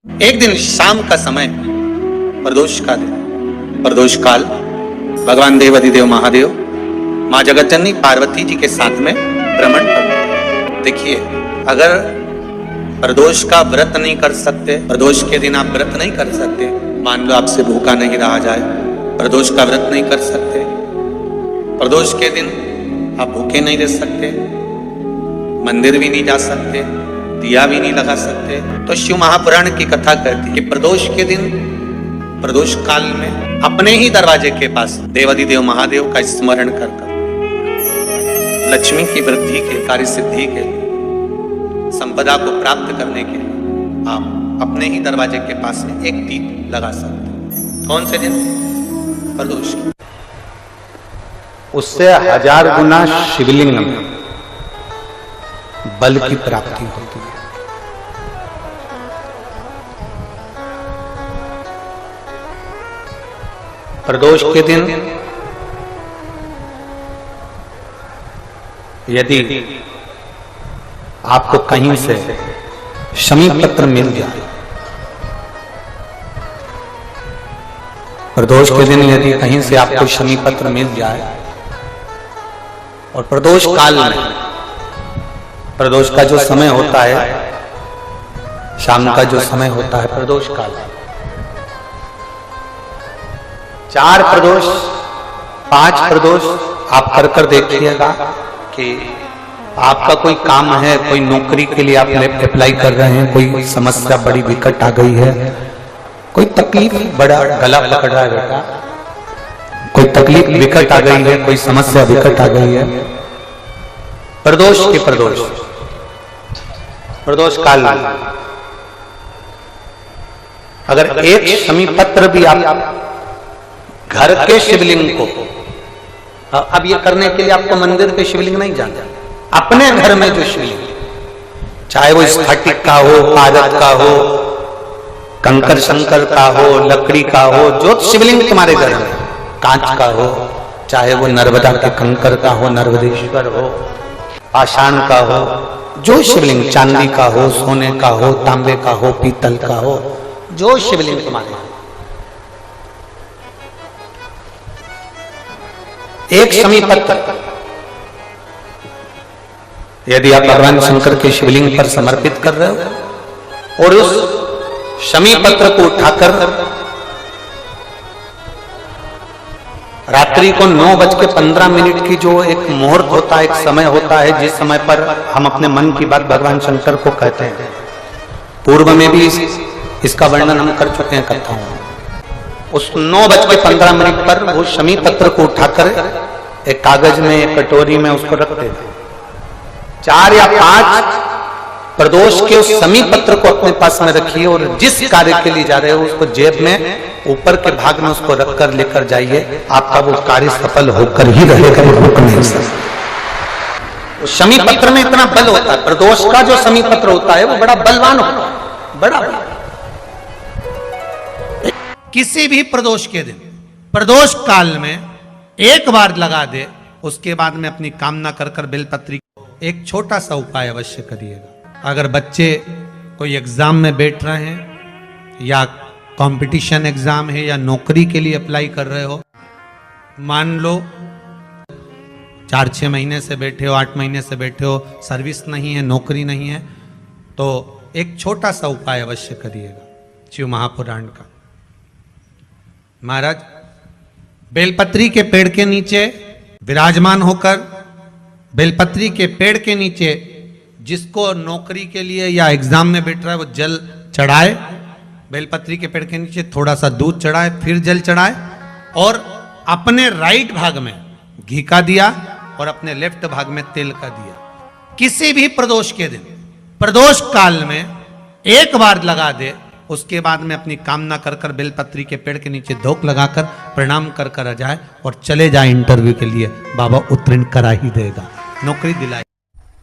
एक दिन शाम का समय, प्रदोष का दिन, प्रदोष काल, भगवान देवाधिदेव महादेव माँ जगतजननी पार्वती जी के साथ में भ्रमण करते। देखिए, अगर प्रदोष का व्रत नहीं कर सकते, प्रदोष के दिन आप व्रत नहीं कर सकते, मान लो आपसे भूखा नहीं रहा जाए, प्रदोष का व्रत नहीं कर सकते, प्रदोष के दिन आप भूखे नहीं रह सकते, मंदिर भी नहीं जा सकते, दिया भी नहीं लगा सकते, तो शिव महापुराण की कथा कहती है कि प्रदोष के दिन, प्रदोष काल में अपने ही दरवाजे के पास देवाधिदेव महादेव का स्मरण कर लक्ष्मी की वृद्धि के, कार्य सिद्धि के, संपदा को प्राप्त करने के लिए आप अपने ही दरवाजे के पास में एक दीप लगा सकते हैं। कौन से दिन? प्रदोष। उससे 1000 गुना शिवलिंग में बल की प्राप्ति होती है। प्रदोष के दिन यदि आपको कहीं से शमी पत्र मिल जाए, प्रदोष के दिन यदि कहीं से आपको शमी पत्र मिल जाए और प्रदोष काल में, प्रदोष का जो समय होता है, शाम का जो समय होता है प्रदोष काल, 4 प्रदोष 5 प्रदोष आप कर देखिएगा कि आपका कोई काम है, कोई नौकरी के लिए आप अप्लाई कर रहे हैं, कोई समस्या बड़ी विकट आ गई है, कोई तकलीफ, बड़ा गला पकड़ रहा है बेटा, कोई तकलीफ विकट आ गई है, कोई समस्या विकट आ गई है, प्रदोष के प्रदोष काल में अगर एक शमी पत्र भी आप घर के शिवलिंग को, अब ये करने के लिए आपको मंदिर पे शिवलिंग नहीं जाना, अपने घर में जो शिवलिंग, चाहे वो स्फटिक का हो, पारद का हो, कंकर शंकर का हो, लकड़ी का हो, जो शिवलिंग तुम्हारे घर में, कांच का हो, चाहे वो नर्मदा के कंकर का हो, नर्मदेश्वर हो, पाषाण का हो, जो शिवलिंग, चांदी का हो, सोने का हो, तांबे का हो, पीतल का हो, जो शिवलिंग तुम्हारे, एक शमी पत्र यदि आप भगवान शंकर के शिवलिंग पर समर्पित कर रहे हो और उस शमी पत्र को उठाकर रात्रि को 9:15 की जो एक मुहूर्त होता है, एक समय होता है, जिस समय पर हम अपने मन की बात भगवान शंकर को कहते हैं, पूर्व में भी इसका वर्णन हम कर चुके हैं कथाओं में, उस 9:15 पर वो शमी पत्र को उठाकर एक कागज में, एक कटोरी में उसको रख देते हैं। 4 या 5 प्रदोष के उस शमी पत्र को अपने पास में रखिए और जिस कार्य के लिए जा रहे हो उसको जेब में ऊपर के भाग में उसको रखकर लेकर जाइए, आपका वो कार्य सफल होकर ही रहेगा, रुक नहीं सकता। शमी पत्र में इतना बल होता है, प्रदोष का जो शमी पत्र होता है वो बड़ा बलवान होता है, बड़ा बल। किसी भी प्रदोष के दिन, प्रदोष काल में एक बार लगा दे, उसके बाद में अपनी कामना कर बेलपत्री, एक छोटा सा उपाय अवश्य करिएगा। अगर बच्चे कोई एग्जाम में बैठ रहे हैं या कंपटीशन एग्जाम है या नौकरी के लिए अप्लाई कर रहे हो, मान लो 4-6 महीने से बैठे हो, 8 महीने से बैठे हो, सर्विस नहीं है, नौकरी नहीं है, तो एक छोटा सा उपाय अवश्य करिएगा शिव महापुराण का। महाराज बेलपत्री के पेड़ के नीचे विराजमान होकर, बेलपत्री के पेड़ के नीचे जिसको नौकरी के लिए या एग्जाम में बैठ रहा है वो जल चढ़ाए, बेलपत्री के पेड़ के नीचे थोड़ा सा दूध चढ़ाए, फिर जल चढ़ाए और अपने राइट भाग में घी का दिया और अपने लेफ्ट भाग में तेल का दिया। किसी भी प्रदोष के दिन, प्रदोष काल में एक बार लगा दे, उसके बाद में अपनी कामना कर बेलपत्री के पेड़ के नीचे धोख लगाकर प्रणाम कर जाए और चले जाए इंटरव्यू के लिए, बाबा उत्तीर्ण करा ही देगा, नौकरी दिलाए।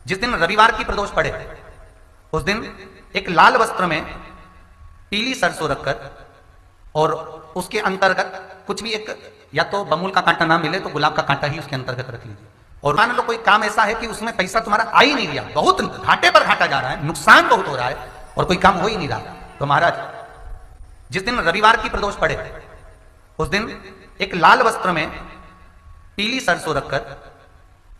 जिस दिन रविवार की प्रदोष पड़े उस दिन एक लाल वस्त्र में पीली सरसों रखकर और उसके अंतर्गत कुछ भी, एक या तो बमूल का कांटा ना मिले तो गुलाब का कांटा ही उसके अंतर्गत रख लीजिए। और मान लो कोई काम ऐसा है कि उसमें पैसा तुम्हारा आ ही नहीं रहा, बहुत घाटे पर घाटा जा रहा है, नुकसान बहुत हो रहा है और कोई काम हो ही नहीं रहा, तो तो महाराज जिस दिन रविवार की प्रदोष पड़े उस दिन एक लाल वस्त्र में पीली सरसों रखकर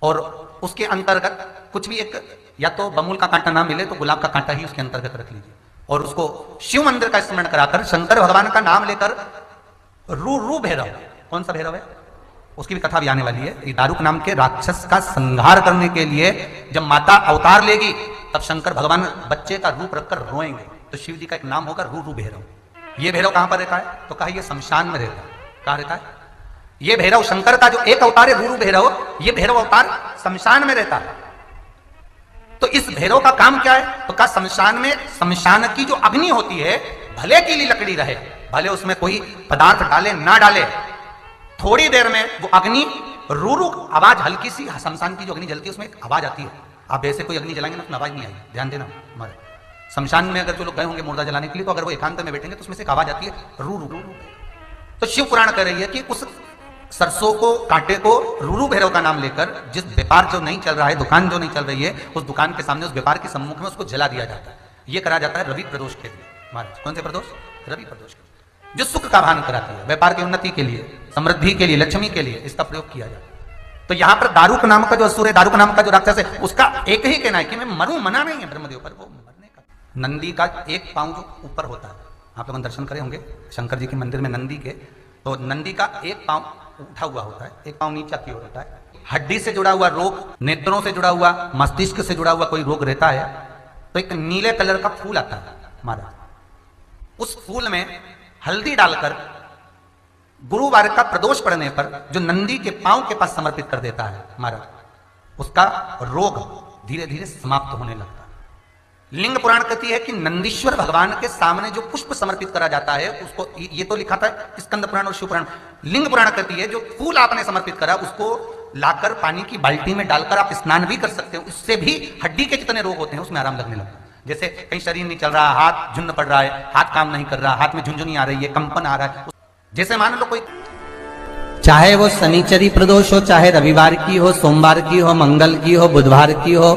और उसके अंतर्गत कुछ भी एक या तो बमुल का कांटा ना मिले तो गुलाब का कांटा ही उसके अंतर्गत रख लीजिए और उसको शिव मंदिर का स्मरण कराकर शंकर भगवान का नाम लेकर रू भैरव, कौन सा भैरव है उसकी भी कथा भी आने वाली है। ये दारुक नाम के राक्षस का संहार करने के लिए जब माता अवतार लेगी तब शंकर भगवान बच्चे का रूप रखकर रोएंगे तो शिव जी का एक नाम होगा रू भैरव। ये भैरव कहां पर रहता है तो कहा ये शमशान में रहता है। कहां रहता है ये भैरव? शंकर का जो एक अवतार है रू भैरव, ये भैरव अवतार शमशान में रहता है। तो इस भैरव का काम क्या है तो कहा शमशान में शमशान की जो अग्नि होती है भले की ली लकड़ी रहे, भले उसमें कोई पदार्थ डाले ना डाले, थोड़ी देर में वो अग्नि रू आवाज हल्की सी, शमशान की जो अग्नि जलती है उसमें एक आवाज आती है। आप ऐसे कोई अग्नि जलाएंगे ना तो आवाज नहीं आएगी, ध्यान देना। हमारे शमशान में अगर जो लोग गए होंगे मुर्दा जलाने के लिए तो अगर वो एकांत में बैठेंगे तो उसमें से एक आवाज आती है रू रू। तो शिव पुराण कह रही है कि उस सरसों को कांटे को रूरू भैरव का नाम लेकर जिस व्यापार जो नहीं चल रहा है, दुकान जो नहीं चल रही है, उस दुकान के सामने उस व्यापार के सम्मुख में उसको जला दिया जाता है। ये करा जाता है रवि प्रदोष के लिए। महाराज कौन से प्रदोष? रवि प्रदोष के लिए, जो सुख का भान कराती है, व्यापार की उन्नति के लिए, समृद्धि के लिए, लक्ष्मी के लिए इसका प्रयोग किया जाता है। तो यहाँ पर दारुक नाम का जो असुर है, दारुक नाम का जो राक्षस है, उसका एक ही कहना है कि मैं मरूं, मना नहीं है ब्रह्मदेव पर, वो मरने का। नंदी का एक पांव जो ऊपर होता है, आप लोग दर्शन करे होंगे शंकर जी के मंदिर में नंदी के, तो नंदी का एक पांव उठा हुआ होता है, एक पांव नीचा की ओर होता है। हड्डी से जुड़ा हुआ रोग, नेत्रों से जुड़ा हुआ, मस्तिष्क से जुड़ा हुआ कोई रोग रहता है तो एक नीले कलर का फूल आता है महाराज, उस फूल में हल्दी डालकर गुरुवार का प्रदोष पड़ने पर जो नंदी के पांव के पास समर्पित कर देता है महाराज, उसका रोग धीरे धीरे समाप्त होने लगता है। लिंग पुराण कहती है कि नंदीश्वर भगवान के सामने जो पुष्प समर्पित करा जाता है उसको, ये तो लिखा था स्कंद पुराण और शिव पुराण, लिंग पुराण कहती है जो फूल आपने समर्पित करा उसको लाकर पानी की बाल्टी में डालकर आप स्नान भी कर सकते हो, उससे भी हड्डी के जितने रोग होते हैं उसमें आराम लगने लगता है। जैसे कहीं शरीर नहीं चल रहा, हाथ झुंड पड़ रहा है, हाथ काम नहीं कर रहा, हाथ में झुंझुनी आ रही है, कंपन आ रहा है, जैसे मान लो कोई, चाहे वो शनिचरी प्रदोष हो, चाहे रविवार की हो, सोमवार की हो, मंगल की हो, बुधवार की हो,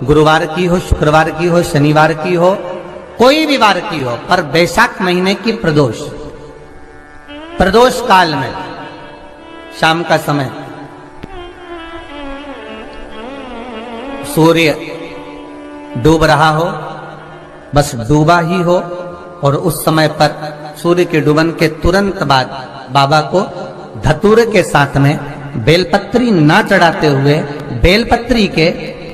गुरुवार की हो, शुक्रवार की हो, शनिवार की हो, कोई भी वार की हो, पर बैसाख महीने की प्रदोष काल में शाम का समय सूर्य डूब रहा हो, बस डूबा ही हो, और उस समय पर सूर्य के डूबन के तुरंत बाद बाबा को धतूरे के साथ में बेलपत्री ना चढ़ाते हुए बेलपत्री के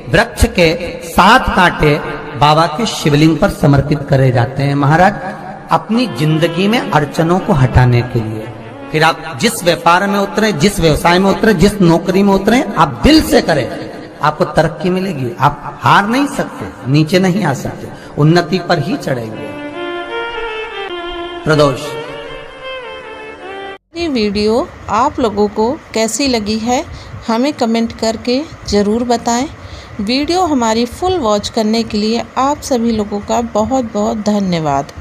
वृक्ष के 7 कांटे बाबा के शिवलिंग पर समर्पित करे जाते हैं महाराज, अपनी जिंदगी में अड़चनों को हटाने के लिए। फिर आप जिस व्यापार में उतरे, जिस व्यवसाय में उतरे, जिस नौकरी में उतरे, आप दिल से करें, आपको तरक्की मिलेगी। आप हार नहीं सकते, नीचे नहीं आ सकते, उन्नति पर ही चढ़ेंगे। प्रदोष। ये वीडियो आप लोगों को कैसी लगी है हमें कमेंट करके ज़रूर बताएं। वीडियो हमारी फुल वॉच करने के लिए आप सभी लोगों का बहुत बहुत धन्यवाद।